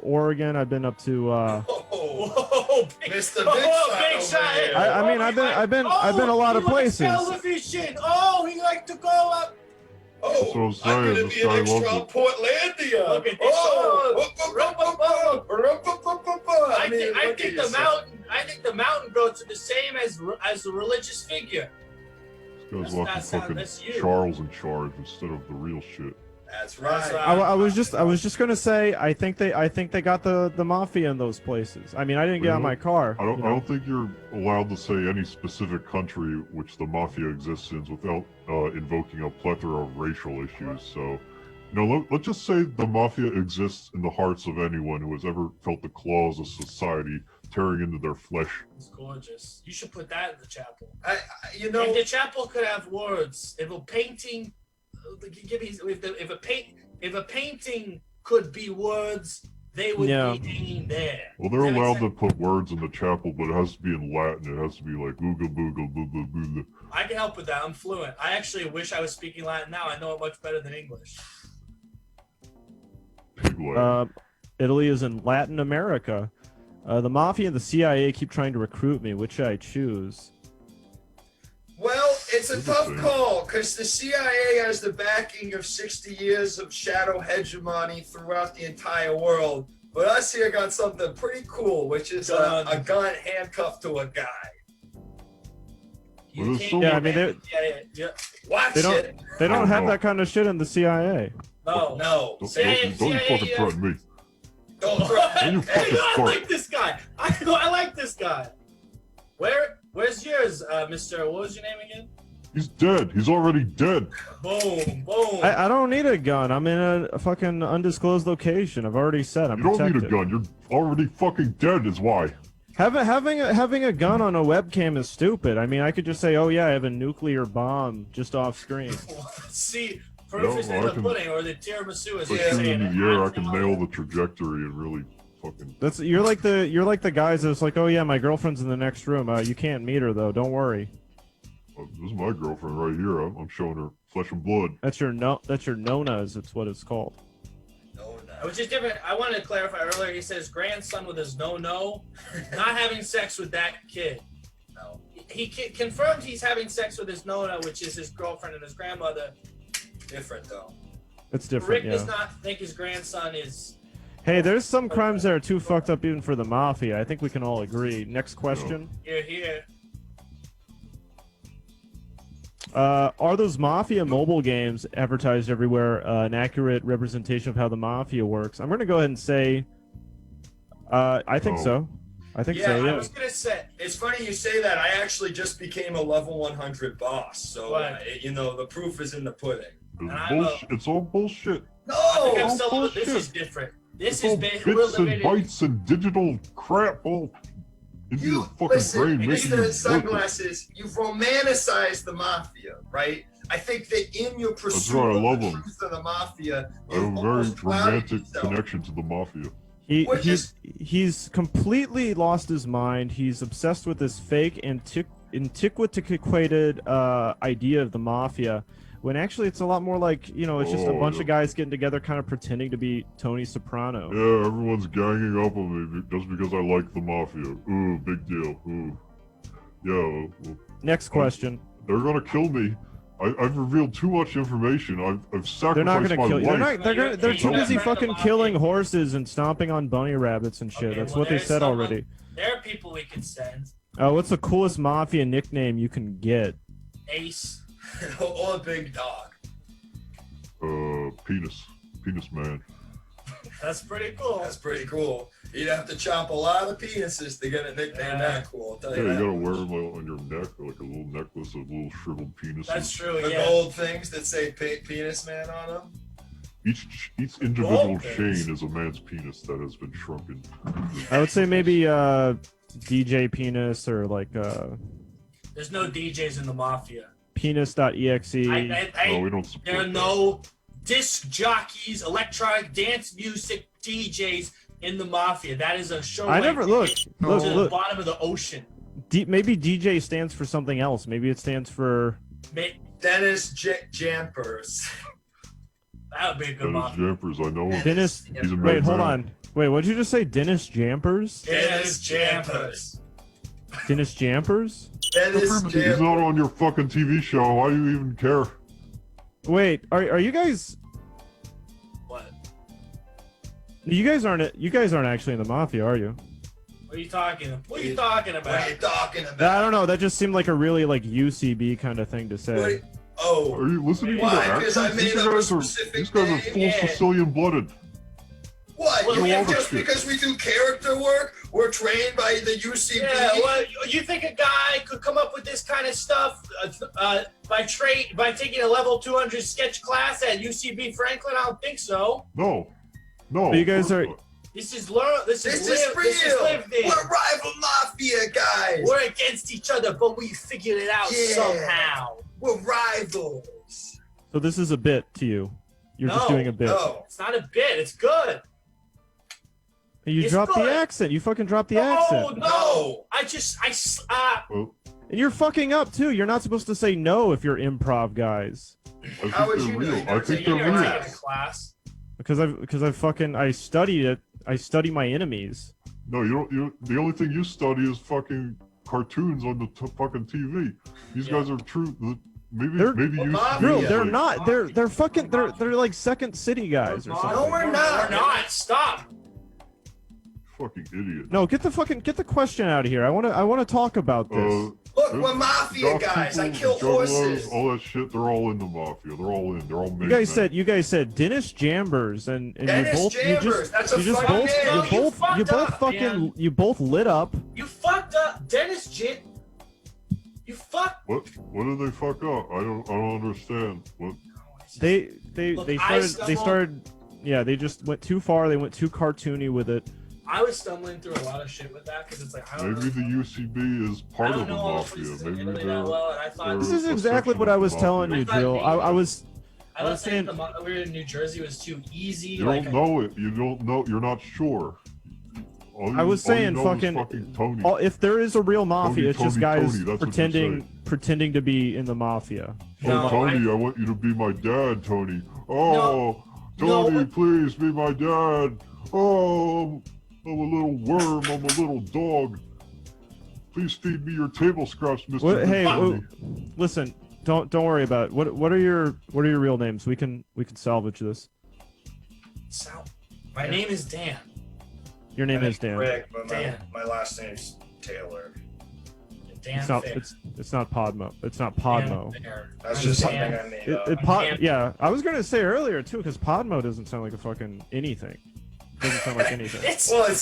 Oregon. I've been up to. Whoa, Mr. Big Shot! I mean, I've been a lot of places. Television. Oh, he liked to go up. That's what I'm saying. I'm gonna This be an guy extra loves on it. Portlandia. Look at this. I think the mountain goats are the same as the religious figure. This guy's watching fucking Charles in Charge instead of the real shit. That's right. I was just gonna say I think they got the Mafia in those places. I mean, I didn't get out of my car. I don't think you're allowed to say any specific country which the Mafia exists in without invoking a plethora of racial issues. So, let's just say the Mafia exists in the hearts of anyone who has ever felt the claws of society tearing into their flesh. It's gorgeous. You should put that in the chapel. You know, if the chapel could have words, if a painting, if a painting could be words, they would be hanging there. Well, they're allowed to put words in the chapel, but it has to be in Latin. It has to be like ooga booga boo boo boo. I can help with that. I'm fluent. I actually wish I was speaking Latin now. I know it much better than English. Italy is in Latin America. The Mafia and the CIA keep trying to recruit me. Which should I choose? Well, it's a tough call because the CIA has the backing of 60 years of shadow hegemony throughout the entire world. But us here got something pretty cool, which is a gun handcuffed to a guy. Yeah, I mean, Watch it. They don't have that kind of shit in the CIA. No. Don't you fucking threaten me. Don't threaten me. I like this guy. I like this guy. Where's yours, Mr. What was your name again? He's dead. He's already dead. Boom, boom. I don't need a gun. I'm in a fucking undisclosed location. I've already said I'm protected. You don't need a gun. You're already fucking dead is why. Having a gun on a webcam is stupid. I mean, I could just say, oh yeah, I have a nuclear bomb just off screen. See, proof is in the pudding, or the tiramisu is in the air. I can nail the trajectory and really fucking. You're like the guys that's like, oh yeah, my girlfriend's in the next room. You can't meet her though. Don't worry. This is my girlfriend right here. I'm showing her flesh and blood. That's your Nona. It's what it's called. Which is different. I wanted to clarify earlier. He says grandson with his not having sex with that kid. No. He confirmed he's having sex with his Nona, which is his girlfriend and his grandmother. Different though. It's different. Rick does not think his grandson is. Hey, there's some crimes that are too fucked up even for the Mafia. I think we can all agree. Next question. Here. Are those Mafia mobile games advertised everywhere an accurate representation of how the Mafia works? I'm going to go ahead and say, I think so. I think so, yeah. I was going to say, it's funny you say that. I actually just became a level 100 boss. So, the proof is in the pudding. It's all bullshit. No! This is different. This it's is bits and bytes and digital crap all into your fucking brain. Mr. Sunglasses, you've romanticized the Mafia, right? I think that in your pursuit of the truth of the Mafia, I have a very romantic connection to the Mafia. He's completely lost his mind. He's obsessed with this fake antiquated idea of the Mafia, when actually it's a lot more like, it's just a bunch of guys getting together kind of pretending to be Tony Soprano. Yeah, everyone's ganging up on me just because I like the Mafia. Ooh, big deal. Ooh. Yeah. Well, next question. They're gonna kill me. I've revealed too much information. I've sacrificed they're not gonna my kill life. you. They're too busy fucking killing horses and stomping on bunny rabbits and shit. That's what they said already. There are people we can send. What's the coolest Mafia nickname you can get? Ace. Or a big dog. Penis man. That's pretty cool. That's pretty cool. You'd have to chomp a lot of penises to get a nickname that cool. I'll tell Yeah, you you that. gotta wear them on your neck, like a little necklace of little shriveled penises. That's true. The Yeah. gold things that say penis man on them. Each individual Gold things. chain is a man's penis that has been shrunken. I would say maybe DJ penis or like There's no DJs in the Mafia. penis.exe. No, we don't support There are that. no disc jockeys, electronic dance music DJs in the Mafia. That is a show. I like never look. to Look, the look. bottom of the ocean. Maybe DJ stands for something else. Maybe it stands for. Dennis Jampers. That would be a good Dennis Mafia. Jampers, I know him. Dennis. He's a Wait, made hold man. on. Wait, what did you just say? Dennis Jampers? Dennis Jampers. Dennis Jampers? Dennis He's Jampers. not on your fucking TV show. Why do you even care? Wait, are you guys? What? You guys aren't actually in the Mafia, are you? What are you talking about? What are you talking about? What are you talking I about? don't know. That just seemed like a really like UCB kind of thing to say. Oh. Are you listening to Why? the Because I accents? made These up a guys are specific full name. Sicilian blooded. What? Well, You yeah, think just shit. because we do character work, we're trained by the UCB? Yeah, well, you think a guy could come up with this kind of stuff by taking a level 200 sketch class at UCB Franklin? I don't think so. No. No. But you guys are. This is real. This is real. Lived in. We're rival mafia guys. We're against each other, but we figured it out Yeah. somehow. We're rivals. So this is a bit to you. You're just No, doing a bit. No. It's not a bit. It's good. You It's dropped good. the accent. You fucking dropped the Oh accent. no! Well, And you're fucking up too. You're not supposed to say no if you're improv guys. I think How would they're you real. know? I think You're they're real. taking a class. Because I studied it. I study my enemies. No, you don't. The only thing you study is fucking cartoons on the fucking TV. These guys are true. Maybe They're- you. Bro, they're not. They're fucking. They're like Second City guys or something. No, we're not. We're not. Stop. Fucking idiot. No, get the question out of here. I wanna talk about this. Look, we're mafia guys. I kill horses. All that shit. They're all in the mafia. They're all in. They're all made You guys said Dennis Jambers and Dennis you both Jambers, that's a you just fucking both name. you both fucked you both up, fucking man. you both lit up. You fucked up, Dennis J. You fucked. What did they fuck up? I don't understand. What? They Look, I started yeah, they just went too far. They went too cartoony with it. I was stumbling through a lot of shit with that because it's like I don't Maybe know. the UCB is part I don't of the know all the mafia. places in Maybe Italy they're. that well, and I thought This is exactly what I was telling you, Drill. I was I saying thought saying we were in New Jersey was too easy. You like, don't know it. You don't know. You're not sure. I was saying fucking Tony. if there is a real mafia, it's just Tony, guys that's what pretending to be in the mafia. Oh, Tony, I want you to be my dad, Tony. Oh, No. Tony, please be my dad. Oh, I'm a little worm. I'm a little dog. Please feed me your table scraps, Mr. What, hey, Tony. listen, don't worry about it. What are your real names? We can salvage this. My name is Dan. Your name is Dan. Rick, but Dan. my last name's Taylor. Dan. It's not. Fair. It's not Podmo. It's not Podmo. Dan Fair. That's I'm just Dan. something I made up. Dan. Yeah, I was gonna say earlier too, because Podmo doesn't sound like a fucking anything. Doesn't sound like anything. It's it's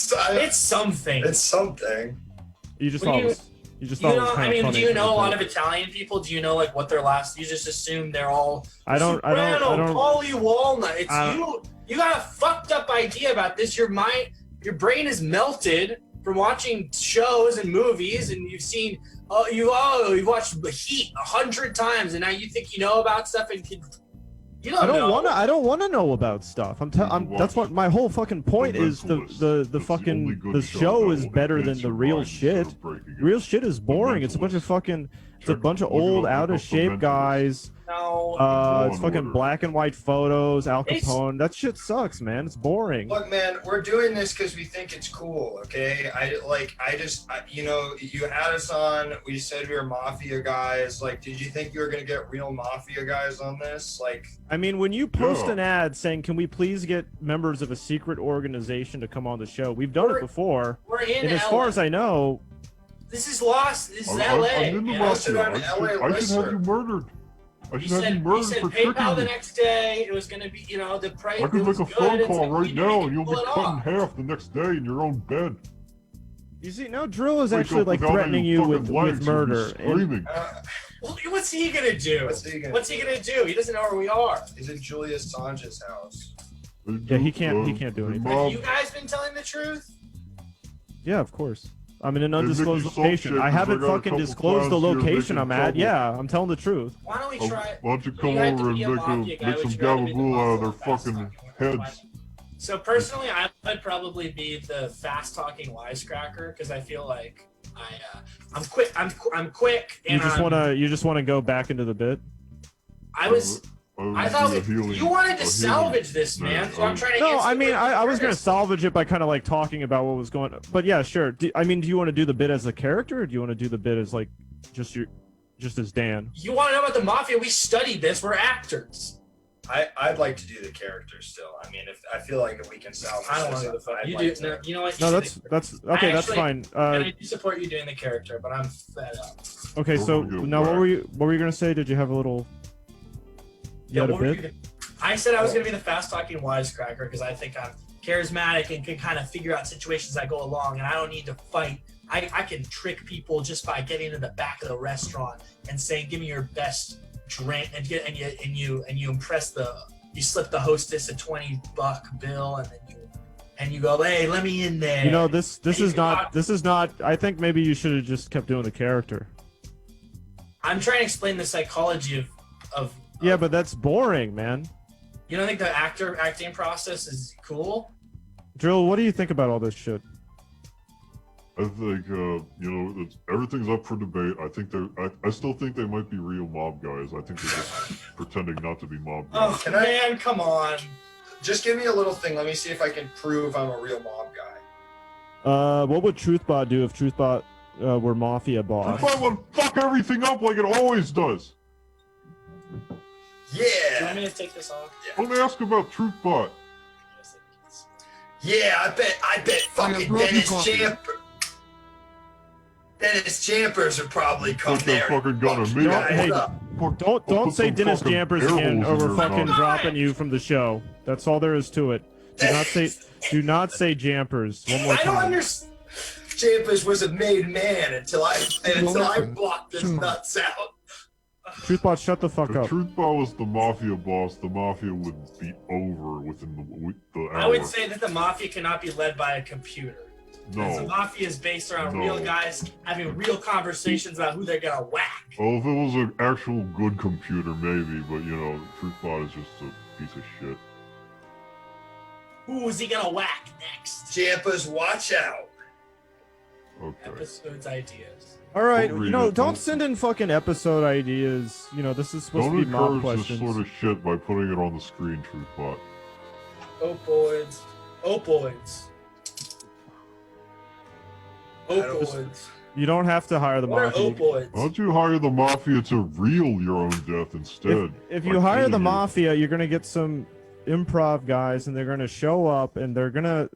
something. It's something. You just When thought you- it was. You just You thought it know, was I kind of mean, funny. do you know a lot for of Italian people? Do you know like what their last? You just assume they're all. I don't. Paulie Walnut. It's I you. You got a fucked up idea about this. Your brain is melted from watching shows and movies, and you've seen. You've watched The Heat 100 times, and now you think you know about stuff and can. You don't know. I don't want to know about stuff. That's what my whole fucking point is. The show is better than the real shit. Real shit is boring. It's a bunch of fucking. It's a bunch of old, out of shape guys. No. It's fucking black and white photos. Al Capone. That shit sucks, man. It's boring. Look, man, we're doing this because we think it's cool, okay? You had us on. We said we were mafia guys. Like, did you think you were gonna get real mafia guys on this? Like, I mean, when you post an ad saying, "Can we please get members of a secret organization to come on the show?" We've done it before. We're in and as LA. far as I know, This is lost. This is I'm LA. in the man. mafia. I should have you murdered. I He should have you said murdered for tricking PayPal the me. next day. It was gonna be, you know, the price. I could it was make a good. phone It's call like, right you now can and you'll be pull it cut in off. half the next day in your own bed. You see, now Dril is Wake actually up like without threatening any you fucking with legs, you'll be murder. Screaming. Well, what's he gonna do? What's he gonna do? He doesn't know where we are. He's at Julius Assange's house. Yeah, he can't do anything. Have you guys been telling the truth? Yeah, of course. I'm in an Hey, undisclosed Mickey location. Saltshakers, I haven't I got a fucking couple disclosed the plans here location I'm making at. trouble. Yeah, I'm telling the truth. Why don't we Oh, try? why don't you come You had to over and be a mafia guy, make would some you rather be the gabagool out of mafia their or fast fucking talking? heads? So personally, I'd probably be the fast-talking wisecracker because I feel like I'm quick. I'm quick. And You just wanna go back into the bit. I thought you wanted to salvage this, man. So I'm trying to. No, answer I mean, your I was gonna premise. salvage it by kind of like talking about what was going on. But yeah, sure. Do you want to do the bit as a character, or do you want to do the bit as like just as Dan? You want to know about the mafia? We studied this. We're actors. I'd like to do the character still. I mean, if I feel like if we can salvage I don't want this, to do the I'd You like do. No, you know what? No, You that's do the- that's okay. I That's actually- fine. and I do support you doing the character, but I'm fed up. Okay, so now what were you gonna say? Did you have a little? You had a what were bit? you I said I was going to be the fast-talking wisecracker because I think I'm charismatic and can kind of figure out situations as I go along, and I don't need to fight. I can trick people just by getting to the back of the restaurant and saying, "Give me your best drink," and you impress you slip the hostess a $20 bill, and then you go, "Hey, let me in there." You know, this is not. I think maybe you should have just kept doing the character. I'm trying to explain the psychology of. Yeah, but that's boring, man. You don't think the acting process is cool? Dril, what do you think about all this shit? I think, everything's up for debate. I think I still think they might be real mob guys. I think they're just pretending not to be mob guys. Oh, man, come on. Just give me a little thing. Let me see if I can prove I'm a real mob guy. What would TruthBot do if TruthBot were Mafia boss? TruthBot would fuck everything up like it always does. Yeah. Do you want me to take this off? Don't ask about TruthBot. Yeah, I bet fucking Dennis Champers would probably come Put there. that fucking gun at me. Don't say some Dennis fucking Jampers air again, holes or in we're your fucking mouth. dropping you from the show. That's all there is to it. Do not say Jampers one more I don't time. understand. Champers was a made man until I blocked his nuts out. TruthBot, shut the fuck If up. TruthBot was the Mafia boss, the Mafia would be over within the hour. I would say that the mafia cannot be led by a computer. Because the No. mafia is based around No. real guys having real conversations about who they're gonna whack. Well, if it was an actual good computer, maybe, but TruthBot is just a piece of shit. Who is he gonna whack next? Champers, watch out. Okay. Episodes ideas. All right, Don't read it, don't send in fucking episode ideas. This is supposed Don't to be mob encourage this questions. sort of shit by putting it on the screen, TruthBot. Opoids. Opoids. Opoids. You don't have to hire the What are Mafia. opoids? Why don't you hire the Mafia to reel your own death instead? If by you hire the killing you? Mafia, you're gonna get some improv guys, and they're gonna show up, and they're gonna.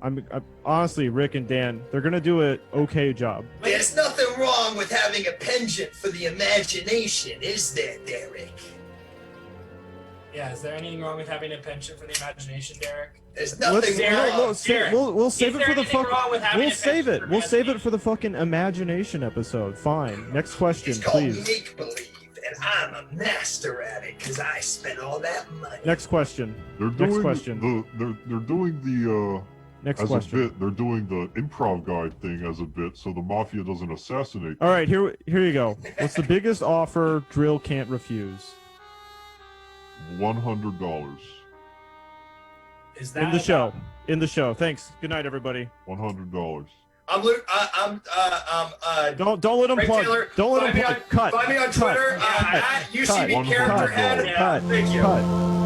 I'm honestly, Rick and Dan, they're gonna do an okay job. There's nothing wrong with having a penchant for the imagination, is there, Derek? Yeah, is there anything wrong with having a penchant for the imagination, Derek? There's Let's, nothing wrong. we'll save it for the anything wrong with having We'll a save penchant it. for We'll save it for the fucking imagination episode. Fine. Next question, It's called please. make-believe, and I'm a master at it because I spent all that money. Next question. They're Next doing question. they're doing the Next as question. a bit. They're doing the improv guy thing as a bit, so the Mafia doesn't assassinate. All right, here you go. What's the biggest offer Dril can't refuse? $100. Is In the show. In the show. Thanks. Good night, everybody. $100. I'm Luke. Don't let him Ray plug. Taylor, Don't let find him me plug. on- Cut. Find me on Cut. Twitter. Cut. At UCB Cut. character Cut. head. Cut. Thank you. Cut.